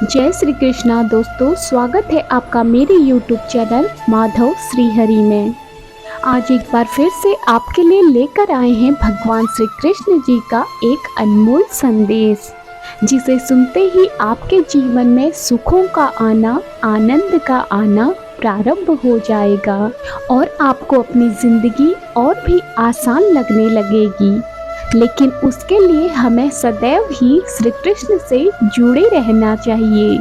जय श्री कृष्णा दोस्तों, स्वागत है आपका मेरे YouTube चैनल माधव श्रीहरि में। आज एक बार फिर से आपके लिए लेकर आए हैं भगवान श्री कृष्ण जी का एक अनमोल संदेश, जिसे सुनते ही आपके जीवन में सुखों का आना, आनंद का आना प्रारंभ हो जाएगा और आपको अपनी जिंदगी और भी आसान लगने लगेगी। लेकिन उसके लिए हमें सदैव ही श्री कृष्ण से जुड़े रहना चाहिए।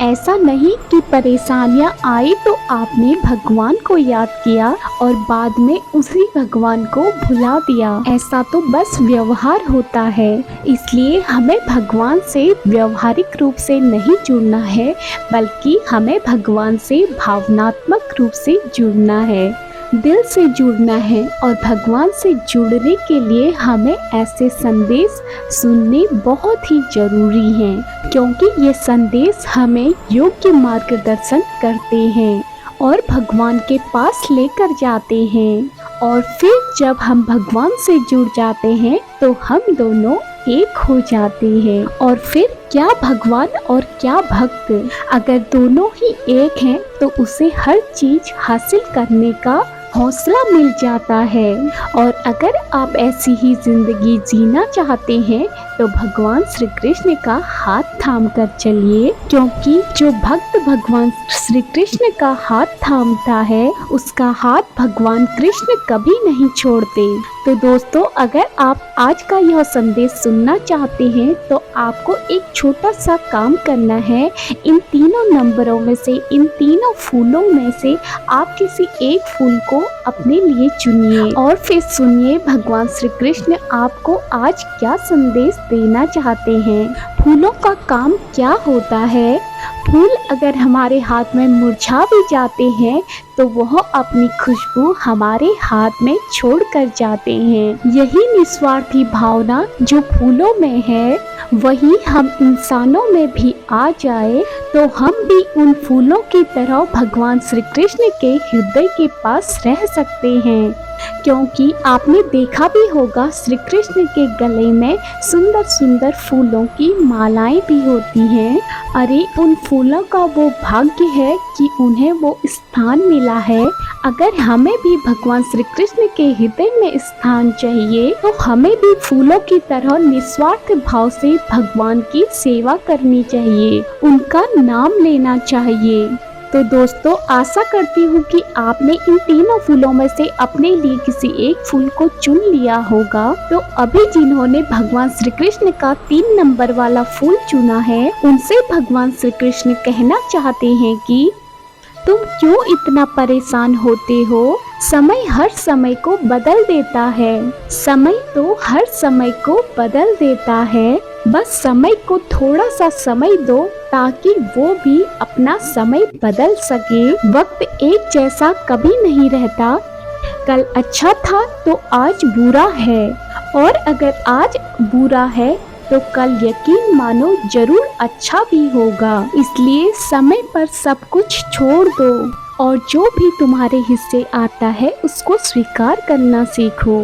ऐसा नहीं कि परेशानियां आई तो आपने भगवान को याद किया और बाद में उसी भगवान को भुला दिया। ऐसा तो बस व्यवहार होता है। इसलिए हमें भगवान से व्यवहारिक रूप से नहीं जुड़ना है, बल्कि हमें भगवान से भावनात्मक रूप से जुड़ना है, दिल से जुड़ना है। और भगवान से जुड़ने के लिए हमें ऐसे संदेश सुनने बहुत ही जरूरी हैं, क्योंकि ये संदेश हमें योग्य मार्गदर्शन करते हैं और भगवान के पास लेकर जाते हैं। और फिर जब हम भगवान से जुड़ जाते हैं तो हम दोनों एक हो जाते हैं। और फिर क्या भगवान और क्या भक्त, अगर दोनों ही एक हैं तो उसे हर चीज हासिल करने का हौसला मिल जाता है। और अगर आप ऐसी ही जिंदगी जीना चाहते हैं तो भगवान श्री कृष्ण का हाथ थाम कर चलिए, क्योंकि जो भक्त भगवान श्री कृष्ण का हाथ थामता है उसका हाथ भगवान कृष्ण कभी नहीं छोड़ते। तो दोस्तों, अगर आप आज का यह संदेश सुनना चाहते हैं तो आपको एक छोटा सा काम करना है। इन तीनों नंबरों में से, इन तीनों फूलों में से आप किसी एक फूल को अपने लिए चुनिए और फिर सुनिए भगवान श्री कृष्ण आपको आज क्या संदेश देना चाहते हैं। फूलों का काम क्या होता है? फूल अगर हमारे हाथ में मुरझा भी जाते हैं तो वह अपनी खुशबू हमारे हाथ में छोड़ कर जाते हैं। यही निस्वार्थी भावना जो फूलों में है, वही हम इंसानों में भी आ जाए तो हम भी उन फूलों की तरह भगवान श्री कृष्ण के हृदय के पास रह सकते हैं। क्योंकि आपने देखा भी होगा श्री कृष्ण के गले में सुंदर सुंदर फूलों की मालाएं भी होती हैं। अरे उन फूलों का वो भाग्य है कि उन्हें वो स्थान मिला है। अगर हमें भी भगवान श्री कृष्ण के हृदय में स्थान चाहिए तो हमें भी फूलों की तरह निस्वार्थ भाव से भगवान की सेवा करनी चाहिए, उनका नाम लेना चाहिए। तो दोस्तों, आशा करती हूँ कि आपने इन तीनों फूलों में से अपने लिए किसी एक फूल को चुन लिया होगा। तो अभी जिन्होंने भगवान श्री कृष्ण का 3 नंबर वाला फूल चुना है, उनसे भगवान श्री कृष्ण कहना चाहते हैं कि तुम क्यों इतना परेशान होते हो? समय हर समय को बदल देता है। समय तो हर समय को बदल देता है। बस समय को थोड़ा सा समय दो ताकि वो भी अपना समय बदल सके। वक्त एक जैसा कभी नहीं रहता। कल अच्छा था तो आज बुरा है, और अगर आज बुरा है तो कल यकीन मानो जरूर अच्छा भी होगा। इसलिए समय पर सब कुछ छोड़ दो और जो भी तुम्हारे हिस्से आता है उसको स्वीकार करना सीखो,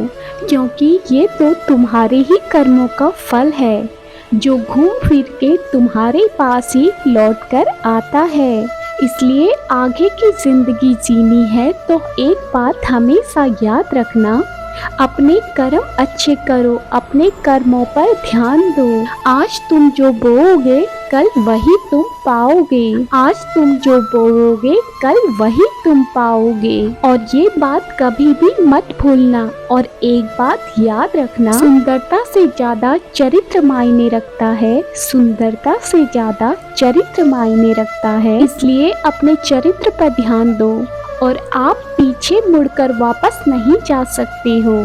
क्योंकि ये तो तुम्हारे ही कर्मों का फल है जो घूम फिर के तुम्हारे पास ही लौट कर आता है। इसलिए आगे की जिंदगी जीनी है तो एक बात हमेशा याद रखना, अपने कर्म अच्छे करो, अपने कर्मों पर ध्यान दो। आज तुम जो बोओगे कल वही तुम पाओगे। आज तुम जो बोओगे कल वही तुम पाओगे। और ये बात कभी भी मत भूलना। और एक बात याद रखना, सुंदरता से ज्यादा चरित्र मायने रखता है। सुंदरता से ज्यादा चरित्र मायने रखता है। इसलिए अपने चरित्र पर ध्यान दो और आप पीछे मुड़कर वापस नहीं जा सकते हो।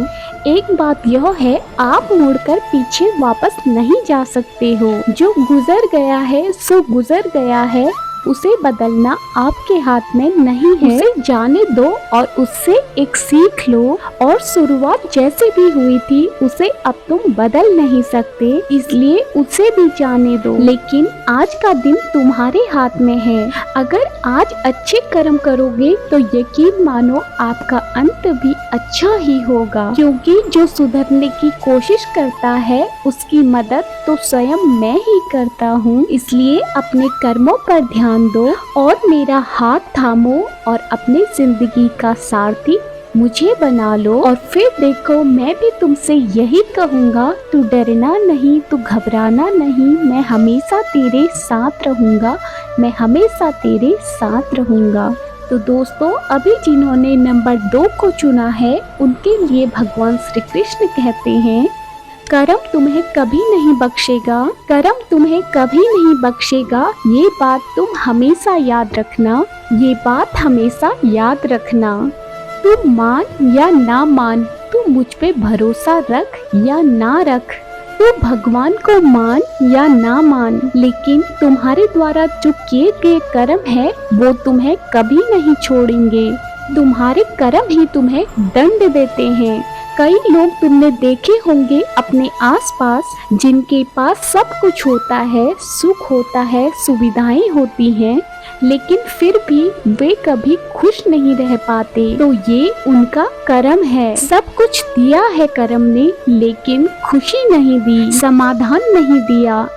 एक बात यह है, आप मुड़कर पीछे वापस नहीं जा सकते हो। जो गुजर गया है सो गुजर गया है, उसे बदलना आपके हाथ में नहीं है। उसे जाने दो और उससे एक सीख लो, और शुरुआत जैसे भी हुई थी उसे अब तुम बदल नहीं सकते, इसलिए उसे भी जाने दो। लेकिन आज का दिन तुम्हारे हाथ में है। अगर आज अच्छे कर्म करोगे तो यकीन मानो आपका अंत भी अच्छा ही होगा, क्योंकि जो सुधरने की कोशिश करता है उसकी मदद तो स्वयं मैं ही करता हूँ। इसलिए अपने कर्मों पर ध्यान दो और मेरा हाथ थामो और अपने जिंदगी का सारथी मुझे बना लो। और फिर देखो, मैं भी तुमसे यही कहूँगा, तू डरना नहीं, तू घबराना नहीं, मैं हमेशा तेरे साथ रहूँगा, मैं हमेशा तेरे साथ रहूँगा। तो दोस्तों, अभी जिन्होंने नंबर 2 को चुना है उनके लिए भगवान श्री कृष्ण कहते हैं, कर्म तुम्हें कभी नहीं बख्शेगा, कर्म तुम्हें कभी नहीं बख्शेगा, ये बात तुम हमेशा याद रखना, ये बात हमेशा याद रखना। तू मान या ना मान, तू मुझ पे भरोसा रख या ना रख, तू भगवान को मान या ना मान, लेकिन तुम्हारे द्वारा जो किए गए कर्म है वो तुम्हें कभी नहीं छोड़ेंगे। तुम्हारे कर्म ही तुम्हें दंड देते हैं। कई लोग तुमने देखे होंगे अपने आसपास, जिनके पास सब कुछ होता है, सुख होता है, सुविधाएं होती हैं, लेकिन फिर भी वे कभी खुश नहीं रह पाते। तो ये उनका कर्म है। सब कुछ दिया है कर्म ने, लेकिन खुशी नहीं दी, समाधान नहीं दिया।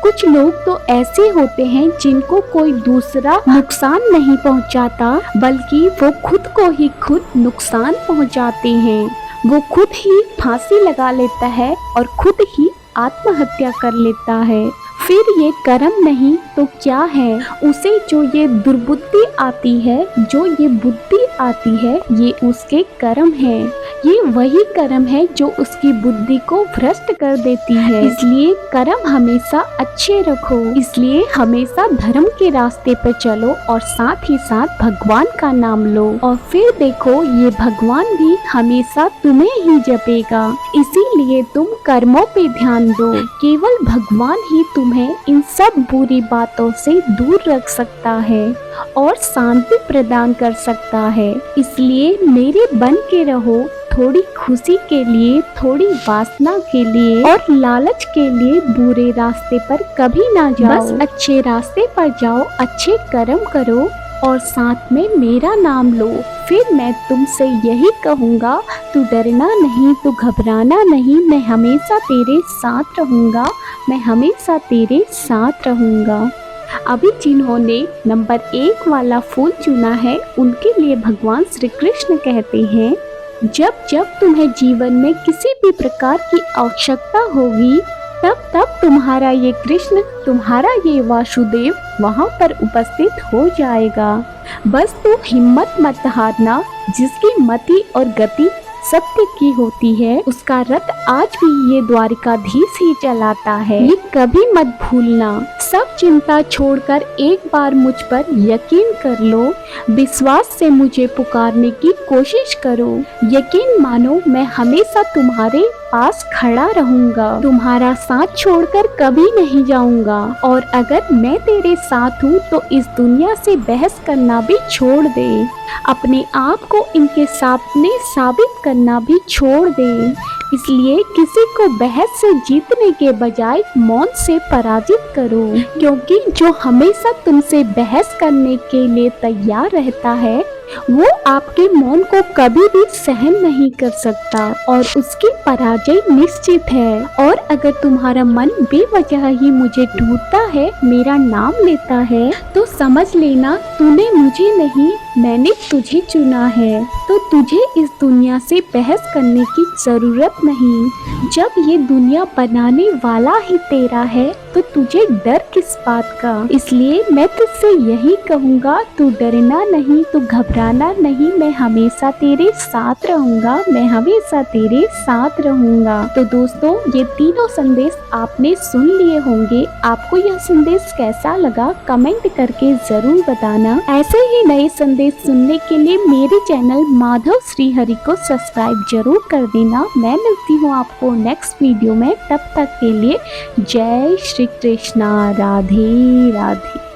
कुछ लोग तो ऐसे होते हैं जिनको कोई दूसरा नुकसान नहीं पहुंचाता, बल्कि वो खुद को ही खुद नुकसान पहुंचाते हैं। वो खुद ही फांसी लगा लेता है और खुद ही आत्महत्या कर लेता है। फिर ये कर्म नहीं तो क्या है? उसे जो ये दुर्बुद्धि आती है, जो ये बुद्धि आती है, ये उसके कर्म है। ये वही कर्म है जो उसकी बुद्धि को भ्रष्ट कर देती है। इसलिए कर्म हमेशा अच्छे रखो, इसलिए हमेशा धर्म के रास्ते पर चलो और साथ ही साथ भगवान का नाम लो, और फिर देखो ये भगवान भी हमेशा तुम्हें ही जपेगा। इसीलिए तुम कर्मों पे ध्यान दो। केवल भगवान ही तुम्हें इन सब बुरी बातों से दूर रख सकता है और शांति प्रदान कर सकता है। इसलिए मेरे बन के रहो, थोड़ी खुशी के लिए, थोड़ी वासना के लिए और लालच के लिए बुरे रास्ते पर कभी ना जाओ। बस अच्छे रास्ते पर जाओ, अच्छे कर्म करो और साथ में मेरा नाम लो। फिर मैं तुमसे यही कहूँगा, तू डरना नहीं, तू घबराना नहीं, मैं हमेशा तेरे साथ रहूँगा, मैं हमेशा तेरे साथ रहूँगा। अभी जिन्होंने नंबर 1 वाला फूल चुना है उनके लिए भगवान श्री कृष्ण कहते हैं, जब जब तुम्हें जीवन में किसी भी प्रकार की आवश्यकता होगी, तब तब तुम्हारा ये कृष्ण, तुम्हारा ये वासुदेव वहाँ पर उपस्थित हो जाएगा। बस तू हिम्मत मत हारना। जिसकी मति और गति सत्य की होती है, उसका रथ आज भी ये द्वारिकाधीश ही चलाता है। ये कभी मत भूलना। सब चिंता छोड़कर एक बार मुझ पर यकीन कर लो, विश्वास से मुझे पुकारने की कोशिश करो। यकीन मानो, मैं हमेशा तुम्हारे पास खड़ा रहूंगा, तुम्हारा साथ छोड़कर कभी नहीं जाऊंगा। और अगर मैं तेरे साथ हूँ तो इस दुनिया से बहस करना भी छोड़ दे, अपने आप को इनके सामने साबित करना भी छोड़ दे। इसलिए किसी को बहस से जीतने के बजाय मौन से पराजित करो, क्योंकि जो हमेशा तुमसे बहस करने के लिए तैयार रहता है वो आपके मौन को कभी भी सहन नहीं कर सकता और उसकी पराजय निश्चित है। और अगर तुम्हारा मन बेवजह ही मुझे ढूंढता है, मेरा नाम लेता है, तो समझ लेना तूने मुझे नहीं, मैंने तुझे चुना है। तो तुझे इस दुनिया से बहस करने की जरूरत नहीं। जब ये दुनिया बनाने वाला ही तेरा है तो तुझे डर किस बात का? इसलिए मैं तुझसे यही कहूँगा, तू डरना नहीं, तू घबराना नहीं, मैं हमेशा तेरे साथ रहूँगा, मैं हमेशा तेरे साथ रहूँगा। तो दोस्तों, ये तीनों संदेश आपने सुन लिए होंगे। आपको यह संदेश कैसा लगा कमेंट करके जरूर बताना। ऐसे ही नए संदेश सुनने के लिए मेरे चैनल माधव श्री हरि को सब्सक्राइब जरूर कर देना। मैं मिलती हूँ आपको नेक्स्ट वीडियो में, तब तक के लिए जय श्री कृष्णा। राधे राधे।